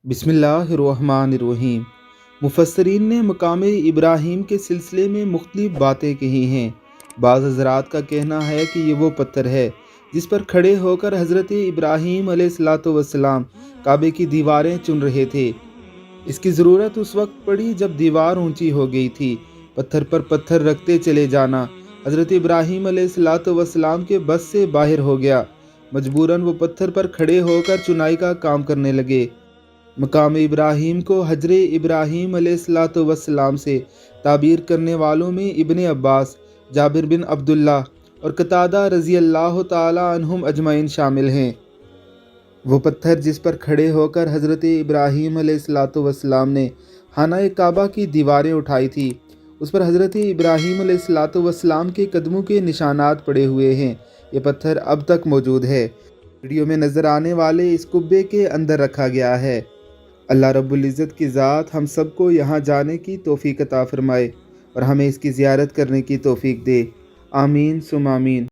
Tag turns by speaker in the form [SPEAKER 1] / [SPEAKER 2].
[SPEAKER 1] بسم اللہ الرحمن الرحیم۔ مفسرین نے مقام ابراہیم کے سلسلے میں مختلف باتیں کہی ہیں۔ بعض حضرات کا کہنا ہے کہ یہ وہ پتھر ہے جس پر کھڑے ہو کر حضرت ابراہیم علیہ السلام کعبے کی دیواریں چن رہے تھے۔ اس کی ضرورت اس وقت پڑی جب دیوار اونچی ہو گئی تھی۔ پتھر پر پتھر رکھتے چلے جانا حضرت ابراہیم علیہ السلام کے بس سے باہر ہو گیا۔ مجبوراً وہ پتھر پر کھڑے ہو کر چنائی کا کام کرنے لگے۔ مقام ابراہیم کو حجر ابراہیم علیہ السلام سے تعبیر کرنے والوں میں ابن عباس، جابر بن عبداللہ اور قتادہ رضی اللہ تعالی عنہم اجمعین شامل ہیں۔ وہ پتھر جس پر کھڑے ہو کر حضرت ابراہیم علیہ السلام نے خانہ کعبہ کی دیواریں اٹھائی تھی، اس پر حضرت ابراہیم علیہ السلام کے قدموں کے نشانات پڑے ہوئے ہیں۔ یہ پتھر اب تک موجود ہے۔ ویڈیو میں نظر آنے والے اس قبے کے اندر رکھا گیا ہے۔ اللہ رب العزت کی ذات ہم سب کو یہاں جانے کی توفیق عطا فرمائے اور ہمیں اس کی زیارت کرنے کی توفیق دے۔ آمین ثم آمین۔